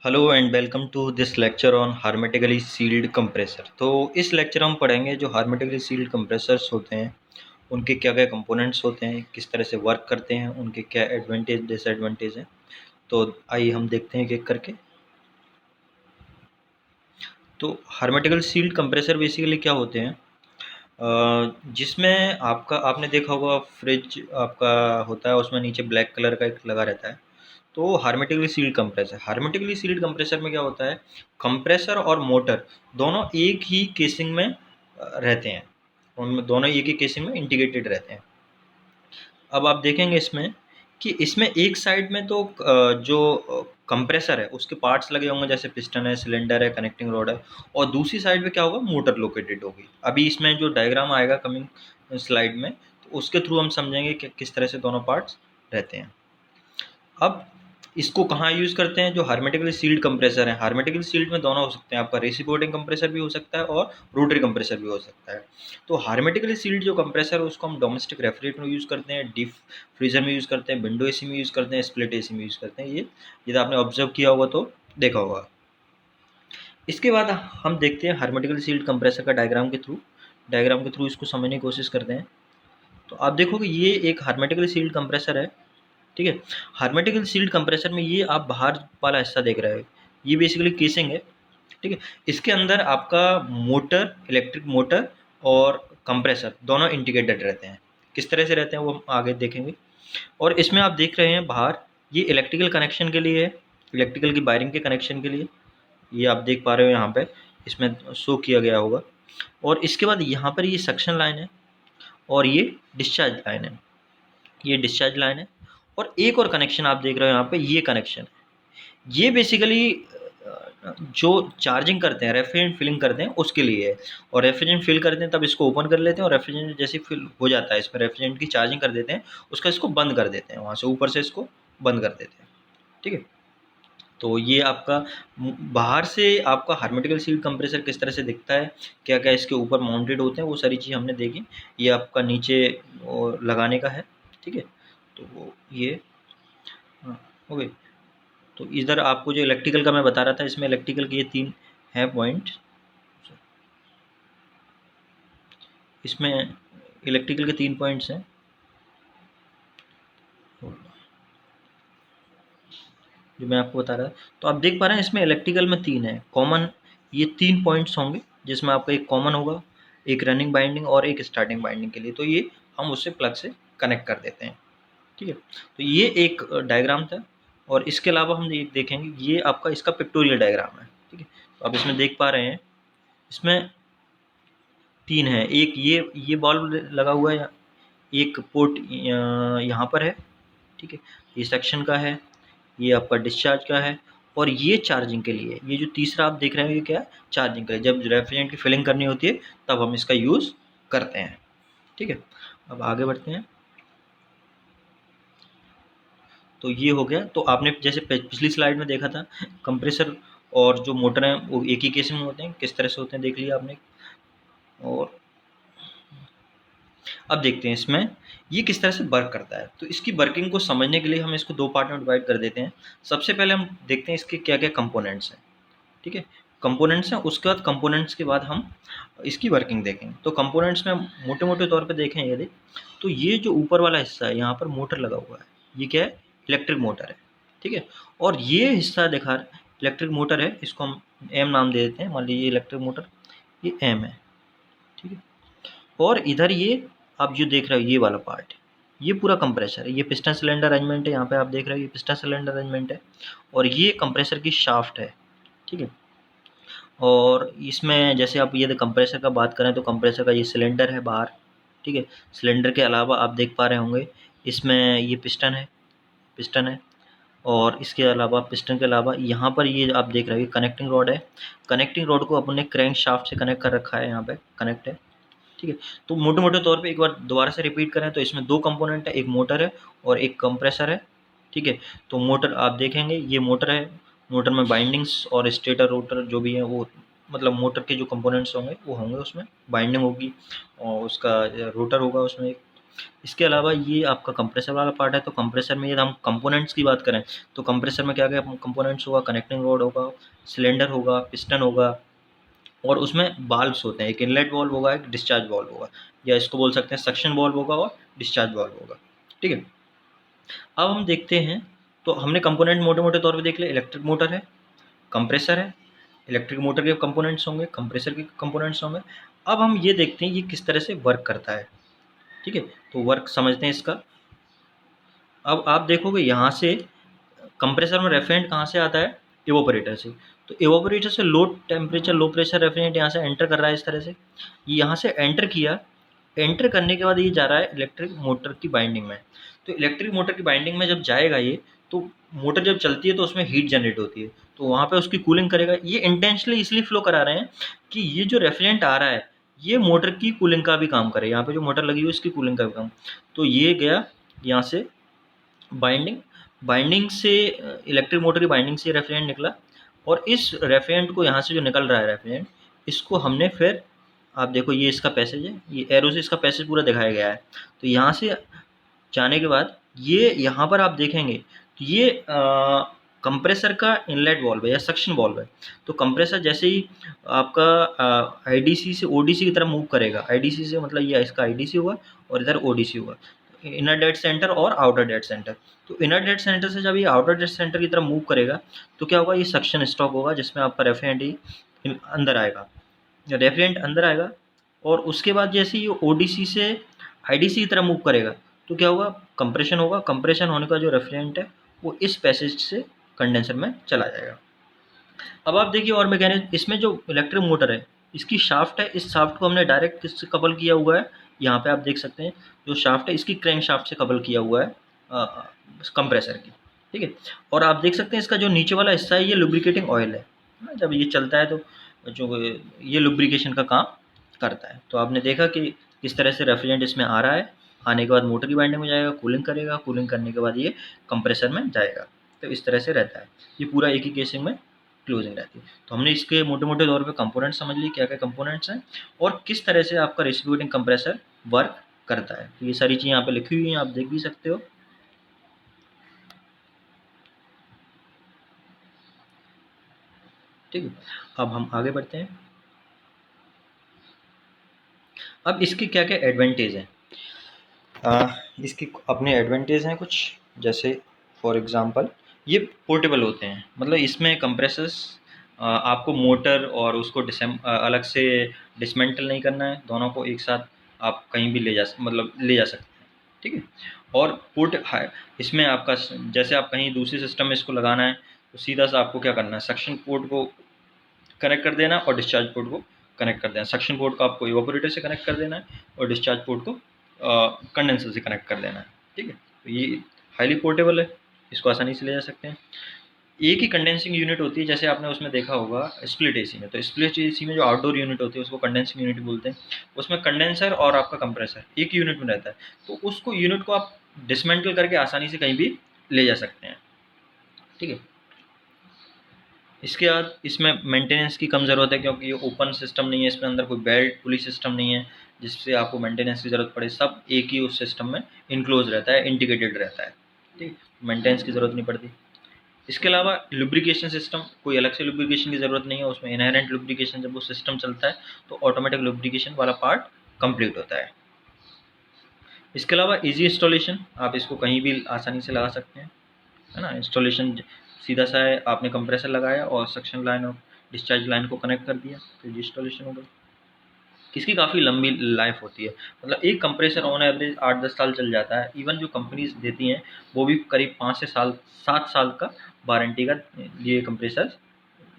Hello and welcome to this lecture on hermetically sealed compressor. तो इस lecture हम पढ़ेंगे जो हार्मेटिकली सील्ड कंप्रेसर्स होते हैं उनके क्या क्या कंपोनेंट्स होते हैं, किस तरह से वर्क करते हैं, उनके क्या एडवांटेज डिसएडवांटेज हैं। तो आइए हम देखते हैं एक एक करके। तो हार्मेटिकल सील्ड कंप्रेसर बेसिकली क्या होते हैं, जिसमें आपका आपने देखा होगा फ्रिज आपका होता है, उसमें नीचे ब्लैक कलर का एक लगा रहता है। तो हार्मेटिकली सील्ड कंप्रेसर में क्या होता है, कंप्रेसर और मोटर दोनों एक ही केसिंग में रहते हैं। उनमें दोनों एक ही केसिंग में इंटीग्रेटेड रहते हैं। अब आप देखेंगे इसमें कि इसमें एक साइड में तो जो कंप्रेसर है उसके पार्ट्स लगे होंगे, जैसे पिस्टन है, सिलेंडर है, कनेक्टिंग रॉड है। और दूसरी साइड पे क्या होगा, मोटर लोकेटेड होगी। अभी इसमें जो डायग्राम आएगा कमिंग स्लाइड में, तो उसके थ्रू हम समझेंगे कि किस तरह से दोनों पार्ट्स रहते हैं। अब इसको कहाँ यूज़ करते हैं, जो हार्मेटिकली सील्ड कंप्रेसर है। हार्मेटिकली सील्ड में दोनों हो सकते हैं, आपका रेसिप्रोकेटिंग कंप्रेसर भी हो सकता है और रोटरी कंप्रेसर भी हो सकता है। तो हार्मेटिकली सील्ड जो कंप्रेसर है उसको हम डोमेस्टिक रेफ्रिजरेटर में यूज़ करते हैं, डीप फ्रीजर में यूज़ करते हैं, विंडो एसी में यूज़ करते हैं, स्प्लिट एसी में यूज़ करते हैं। ये तो आपने ऑब्जर्व किया होगा तो देखा होगा। इसके बाद हम देखते हैं हार्मेटिकली सील्ड कंप्रेसर का डायग्राम के थ्रू इसको समझने की कोशिश करते हैं। तो आप देखोगे ये एक हार्मेटिकली सील्ड कंप्रेसर है, ठीक है। हार्मेटिकल सील्ड कंप्रेसर में ये आप बाहर वाला हिस्सा देख रहे हो, ये बेसिकली केसिंग है, ठीक है। इसके अंदर आपका मोटर, इलेक्ट्रिक मोटर और कंप्रेसर दोनों इंटीग्रेटेड रहते हैं। किस तरह से रहते हैं वो हम आगे देखेंगे। और इसमें आप देख रहे हैं बाहर, ये इलेक्ट्रिकल कनेक्शन के लिए है, इलेक्ट्रिकल की वायरिंग के कनेक्शन के लिए। ये आप देख पा रहे हो यहाँ पे, इसमें शो किया गया होगा। और इसके बाद यहाँ पर ये सक्शन लाइन है और ये डिस्चार्ज लाइन है, ये डिस्चार्ज लाइन है। और एक और कनेक्शन आप देख रहे हो यहाँ पे, ये कनेक्शन है। ये बेसिकली जो चार्जिंग करते हैं, रेफ्रिजरेंट फिलिंग करते हैं उसके लिए है। और रेफ्रिजरेंट फिल करते हैं तब इसको ओपन कर लेते हैं, और रेफ्रिजरेंट जैसे फिल हो जाता है इसमें रेफ्रिजरेंट की चार्जिंग कर देते हैं, उसका इसको बंद कर देते हैं, वहाँ से ऊपर से इसको बंद कर देते हैं, ठीक है। तो ये आपका बाहर से आपका हार्मेटिकल सील्ड कंप्रेसर किस तरह से दिखता है, क्या क्या इसके ऊपर माउंटेड होते हैं, वो सारी चीज़ हमने देखी। ये आपका नीचे लगाने का है, ठीक है। तो वो ये ओके। तो इधर आपको जो इलेक्ट्रिकल का मैं बता रहा था, इसमें इलेक्ट्रिकल के ये 3 हैं पॉइंट। इसमें इलेक्ट्रिकल के 3 पॉइंट्स हैं, जो मैं आपको बता रहा था। तो आप देख पा रहे हैं इसमें इलेक्ट्रिकल में 3 है कॉमन। ये 3 पॉइंट्स होंगे जिसमें आपका एक कॉमन होगा, एक रनिंग बाइंडिंग और एक स्टार्टिंग बाइंडिंग के लिए। तो ये हम उससे प्लग से कनेक्ट कर देते हैं, ठीक है। तो ये एक डायग्राम था। और इसके अलावा हम ये देखेंगे, ये आपका इसका पिक्टोरियल डायग्राम है, ठीक है। तो आप इसमें देख पा रहे हैं, इसमें 3 है। एक ये बल्ब लगा हुआ है, एक पोर्ट यहाँ पर है, ठीक है। ये सेक्शन का है, ये आपका डिस्चार्ज का है। और ये चार्जिंग के लिए, ये जो तीसरा आप देख रहे हैं ये क्या है, चार्जिंग का है। जब रेफ्रिजरेंट की फिलिंग करनी होती है तब हम इसका यूज़ करते हैं, ठीक है। अब आगे बढ़ते हैं। तो ये हो गया। तो आपने जैसे पिछली स्लाइड में देखा था, कंप्रेसर और जो मोटर हैं वो एक ही केस में होते हैं, किस तरह से होते हैं देख लिया आपने। और अब देखते हैं इसमें ये किस तरह से वर्क करता है। तो इसकी वर्किंग को समझने के लिए हम इसको 2 पार्ट में डिवाइड कर देते हैं। सबसे पहले हम देखते हैं इसके क्या क्या कंपोनेंट्स हैं, ठीक है। कंपोनेंट्स हैं, उसके बाद कंपोनेंट्स के बाद हम इसकी वर्किंग देखेंगे। तो कंपोनेंट्स में मोटे मोटे तौर पे देखें यदि, तो ये जो ऊपर वाला हिस्सा है यहाँ पर मोटर लगा हुआ है, ये क्या है, इलेक्ट्रिक मोटर है, ठीक है। और ये हिस्सा देखा इलेक्ट्रिक मोटर है, इसको हम एम नाम दे देते हैं। मान लीजिए इलेक्ट्रिक मोटर ये एम है, ठीक है। और इधर ये आप जो देख रहे हो ये वाला पार्ट है, ये पूरा कंप्रेसर है। ये पिस्टन सिलेंडर अरेंजमेंट है, यहाँ पे आप देख रहे हो ये पिस्टन सिलेंडर अरेंजमेंट है। और ये कंप्रेसर की शाफ्ट है, ठीक है। और इसमें जैसे आप ये कंप्रेसर का बात करें तो कंप्रेसर का ये सिलेंडर है बाहर, ठीक है। सिलेंडर के अलावा आप देख पा रहे होंगे इसमें ये पिस्टन है। और इसके अलावा पिस्टन के अलावा यहाँ पर ये आप देख रहे हो कनेक्टिंग रॉड है। कनेक्टिंग रॉड को अपने क्रैंक शाफ्ट से कनेक्ट कर रखा है, यहाँ पे कनेक्ट है, ठीक है। तो मोटे मोटे तौर पे एक बार दोबारा से रिपीट करें तो इसमें 2 कंपोनेंट है, एक मोटर है और एक कंप्रेसर है, ठीक है। तो मोटर आप देखेंगे ये मोटर है, मोटर में बाइंडिंग्स और स्टेटर रोटर जो भी है वो, मतलब मोटर के जो कंपोनेंट्स होंगे वो होंगे, उसमें बाइंडिंग होगी और उसका रोटर होगा उसमें एक, इसके अलावा ये आपका कंप्रेसर वाला पार्ट है। तो कंप्रेसर में यदि हम कंपोनेंट्स की बात करें तो कंप्रेसर में क्या क्या कंपोनेंट्स होगा, कनेक्टिंग रॉड होगा, सिलेंडर होगा, पिस्टन होगा, और उसमें वाल्व्स होते हैं। एक इनलेट वाल्व होगा, एक डिस्चार्ज वाल्व होगा, या इसको बोल सकते हैं सक्शन वाल्व होगा और डिस्चार्ज वाल्व होगा। ठीक है, अब हम देखते हैं। तो हमने कंपोनेंट मोटे मोटे तौर पे देख लिया। इलेक्ट्रिक मोटर है, कंप्रेसर है, इलेक्ट्रिक मोटर के कंपोनेंट्स होंगे, कंप्रेसर के कंपोनेंट्स होंगे। अब हम ये देखते हैं ये किस तरह से वर्क करता है। ठीक है, तो वर्क समझते हैं इसका। अब आप देखोगे यहाँ से कंप्रेसर में रेफ्रिजरेंट कहाँ से आता है, इवोपरेटर से। तो इवोपरेटर से low temperature low pressure refrigerant यहाँ से एंटर कर रहा है इस तरह से। यहाँ से एंटर किया, एंटर करने के बाद ये जा रहा है इलेक्ट्रिक मोटर की बाइंडिंग में। तो इलेक्ट्रिक मोटर की बाइंडिंग में जब जाएगा ये, तो मोटर जब चलती है तो उसमें हीट जनरेट होती है, तो वहाँ पे उसकी कूलिंग करेगा। ये इंटेंशनली इसलिए फ्लो करा रहे हैं कि ये जो रेफ्रिजरेंट आ रहा है ये मोटर की कूलिंग का भी काम करे। यहाँ पे जो मोटर लगी हुई है इसकी कूलिंग का भी काम। तो ये गया यहाँ से बाइंडिंग, बाइंडिंग से इलेक्ट्रिक मोटर की बाइंडिंग से रेफ्रिजरेंट निकला, और इस रेफ्रिजरेंट को यहाँ से जो निकल रहा है रेफ्रिजरेंट, इसको हमने फिर, आप देखो ये इसका पैसेज है, ये एरो से इसका पैसेज पूरा दिखाया गया है। तो यहाँ से जाने के बाद ये यहाँ पर आप देखेंगे कि ये कंप्रेसर का इनलेट वाल्व है या सक्शन वाल्व है। तो कंप्रेसर जैसे ही आपका आईडीसी से ओडीसी की तरफ मूव करेगा, आईडीसी से मतलब ये इसका आईडीसी हुआ और इधर ओडीसी हुआ, इनर डेड सेंटर और आउटर डेड सेंटर। तो इनर डेड सेंटर से जब ये आउटर डेड सेंटर की तरफ मूव करेगा तो क्या होगा, ये सक्शन स्टॉक होगा जिसमें आपका रेफ्रिजरेंट अंदर आएगा, रेफ्रिजरेंट अंदर आएगा। और उसके बाद जैसे ये ओडीसी से आईडीसी की तरफ मूव करेगा तो क्या होगा, कंप्रेशन होगा। कंप्रेशन होने का जो रेफ्रिजरेंट है वो इस पैसेज से कंडेंसर में चला जाएगा। अब आप देखिए और मैकेनिज्म, इसमें जो इलेक्ट्रिक मोटर है इसकी शाफ्ट है, इस शाफ्ट को हमने डायरेक्ट किससे कपल किया हुआ है, यहाँ पे आप देख सकते हैं जो शाफ्ट है इसकी क्रैंक शाफ्ट से कपल किया हुआ है कंप्रेसर की। ठीक है, और आप देख सकते हैं इसका जो नीचे वाला हिस्सा है ये लुब्रिकेटिंग ऑयल है। जब ये चलता है तो जो ये लुब्रिकेशन का काम करता है। तो आपने देखा कि किस तरह से रेफ्रिजरेंट इसमें आ रहा है, आने के बाद मोटर की बाइंडिंग में जाएगा, कूलिंग करेगा, कूलिंग करने के बाद ये कंप्रेसर में जाएगा। तो इस तरह से रहता है, ये पूरा एक ही केसिंग में क्लोजिंग रहती है। तो हमने इसके मोटे मोटे तौर पे कंपोनेंट समझ लिए, क्या क्या कंपोनेंट्स हैं और किस तरह से आपका रेसिप्रोकेटिंग कंप्रेसर वर्क करता है। तो ये सारी चीज़ें यहाँ पे लिखी हुई हैं, आप देख भी सकते हो। ठीक है, अब हम आगे बढ़ते हैं। अब इसके क्या क्या एडवांटेज हैं, इसके अपने एडवांटेज हैं कुछ, जैसे फॉर एग्जांपल ये पोर्टेबल होते हैं। मतलब इसमें कंप्रेसर्स आपको मोटर और उसको अलग से डिसमेंटल नहीं करना है, दोनों को एक साथ आप कहीं भी मतलब ले जा सकते हैं। ठीक है, और इसमें आपका जैसे आप कहीं दूसरे सिस्टम में इसको लगाना है तो सीधा सा आपको क्या करना है, सक्शन पोर्ट को कनेक्ट कर देना और डिस्चार्ज पोर्ट को कनेक्ट कर देना। सक्शन पोर्ट को आपको इवापोरेटर से कनेक्ट कर देना है और डिस्चार्ज पोर्ट को कंडेंसर से कनेक्ट कर देना है। ठीक है, तो ये हाईली पोर्टेबल है, इसको आसानी से ले जा सकते हैं। एक ही कंडेंसिंग यूनिट होती है, जैसे आपने उसमें देखा होगा स्प्लिट एसी में। तो स्प्लिट एसी में जो आउटडोर यूनिट होती है उसको कंडेंसिंग यूनिट बोलते हैं। उसमें कंडेंसर और आपका कंप्रेसर एक यूनिट में रहता है, तो उसको यूनिट को आप डिसमेंटल करके आसानी से कहीं भी ले जा सकते हैं। ठीक है, इसके बाद इसमें मेंटेनेंस की कम ज़रूरत है, क्योंकि ये ओपन सिस्टम नहीं है, इसमें अंदर कोई बेल्ट पुली सिस्टम नहीं है जिससे आपको मेंटेनेंस की ज़रूरत पड़े। सब एक ही उस सिस्टम में इनक्लोज रहता है, इंटीग्रेटेड रहता है। ठीक, मेंटेनेंस की ज़रूरत नहीं पड़ती। इसके अलावा लुब्रिकेशन सिस्टम, कोई अलग से लुब्रिकेशन की ज़रूरत नहीं है, उसमें इनहेरेंट लुब्रिकेशन, जब वो सिस्टम चलता है तो ऑटोमेटिक लुब्रिकेशन वाला पार्ट कंप्लीट होता है। इसके अलावा इजी इंस्टॉलेशन, आप इसको कहीं भी आसानी से लगा सकते हैं, है ना। इंस्टॉलेशन सीधा सा है, आपने कंप्रेसर लगाया और सक्शन लाइन और डिस्चार्ज लाइन को कनेक्ट कर दिया तो ये इंस्टॉलेशन हो गई। इसकी काफ़ी लंबी लाइफ होती है, मतलब एक कंप्रेसर ऑन एवरेज 8-10 साल चल जाता है। इवन जो कंपनीज देती हैं वो भी करीब 5 से 7 साल का वारंटी का ये कंप्रेसर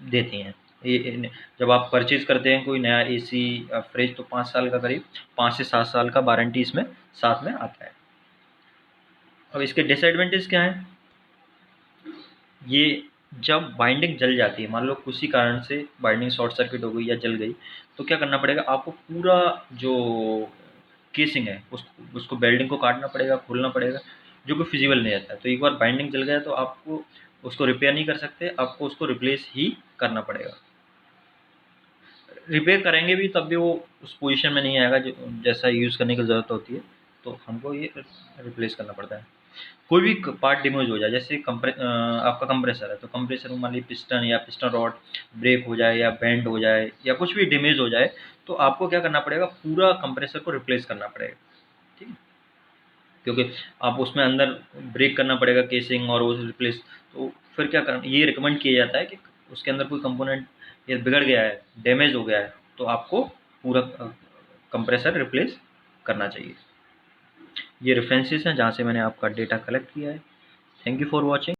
देती हैं। ये जब आप परचेज करते हैं कोई नया एसी या फ्रिज तो 5 साल का, करीब 5 से 7 साल का वारंटी इसमें साथ में आता है। अब इसके डिसएडवांटेज क्या हैं, ये जब बाइंडिंग जल जाती है, मान लो किसी कारण से बाइंडिंग शॉर्ट सर्किट हो गई या जल गई, तो क्या करना पड़ेगा आपको, पूरा जो केसिंग है उसको बेल्डिंग को काटना पड़ेगा, खोलना पड़ेगा, जो कि फिजिबल नहीं रहता है। तो एक बार बाइंडिंग जल गया तो आपको उसको रिपेयर नहीं कर सकते, आपको उसको रिप्लेस ही करना पड़ेगा। रिपेयर करेंगे भी तब भी वो उस पोजीशन में नहीं आएगा जो जैसा यूज़ करने की ज़रूरत होती है। तो हमको ये रिप्लेस करना पड़ता है। कोई भी पार्ट डैमेज हो जाए, जैसे आपका कंप्रेसर है तो कंप्रेसर में मान लीजिए पिस्टन या पिस्टन रॉड ब्रेक हो जाए या बेंड हो जाए या कुछ भी डैमेज हो जाए, तो आपको क्या करना पड़ेगा, पूरा कंप्रेसर को रिप्लेस करना पड़ेगा। ठीक है, क्योंकि आप उसमें अंदर ब्रेक करना पड़ेगा केसिंग और वो रिप्लेस। तो फिर क्या करना, ये रिकमेंड किया जाता है कि उसके अंदर कोई कंपोनेंट ये बिगड़ गया है, डैमेज हो गया है, तो आपको पूरा कंप्रेसर रिप्लेस करना चाहिए। ये रेफरेंसेस हैं जहाँ से मैंने आपका डेटा कलेक्ट किया है। Thank you for watching.